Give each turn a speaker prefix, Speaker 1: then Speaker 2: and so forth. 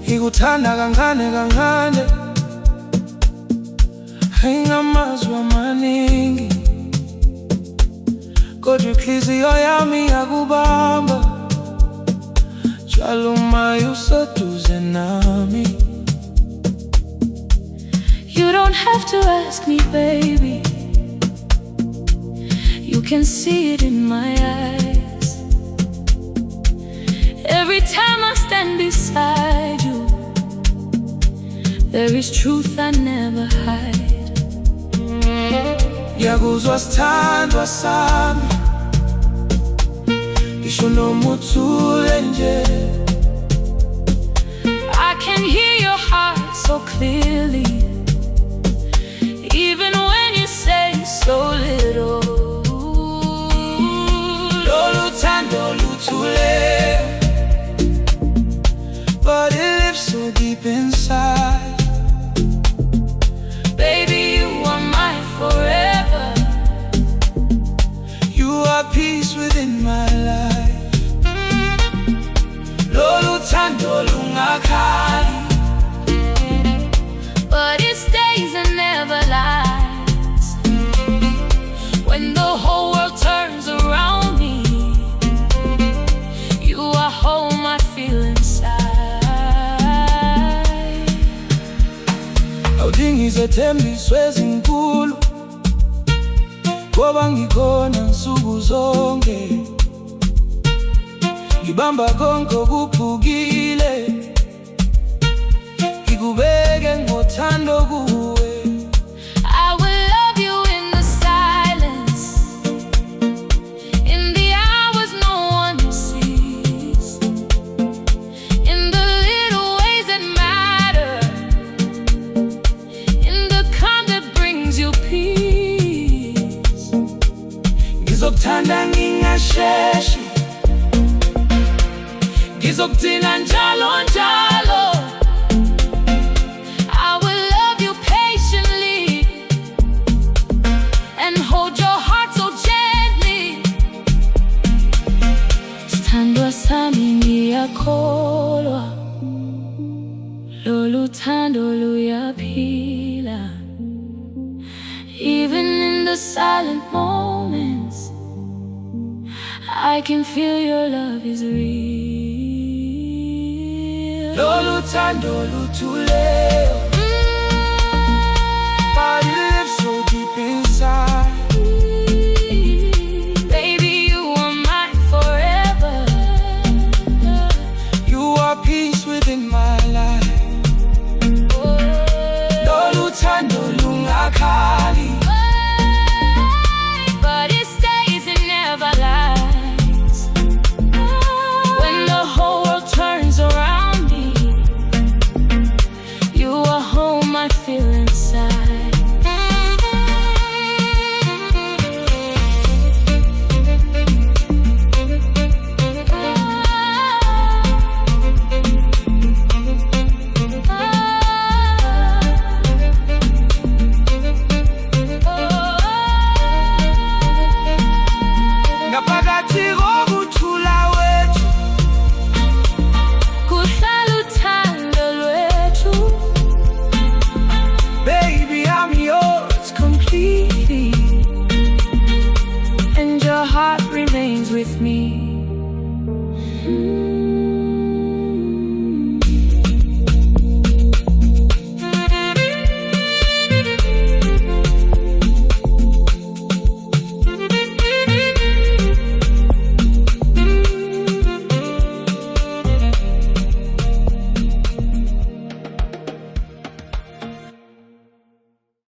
Speaker 1: Ngikuthanda kancane kancane, ayingamazwi amaningi, kodwa inhliziyo yami yakubamba njalo uma useduze nami.
Speaker 2: You don't have to ask me, baby, you can see it in my eyes. Every time I stand beside you, there is truth I never hide.
Speaker 1: Ngiyakuzwa sithandwa sami, ngisho noma uthule nje.
Speaker 2: I can hear your heart so clearly, even when you say so little.
Speaker 1: Uthando oluthuleo, but it lives so deep inside.
Speaker 2: Baby, you are mine forever.
Speaker 1: You are peace within my life. Uthando lungakhali,
Speaker 2: but it stays and never lies. When the whole world turns around me, you are home I feel inside.
Speaker 1: awudingi izethembiso ezinkulu, ngoba ngikhona nsuku zonke. Ngibamba konke okuphukile, ngikubeke ngothando kuwe.
Speaker 2: I will love you in the silence, in the hours no one sees, in the little ways that matter, in the calm that brings you peace.
Speaker 1: Ngizokuthanda ngingasheshi, ngizokugcina njalo njalo.
Speaker 2: I will love you patiently and hold your heart so gently. Sithandwa sami ngiyakholwa, lolu thando luyaphila. Even in the silent moments, I can feel your love is real.
Speaker 1: Uthando oluthuleo,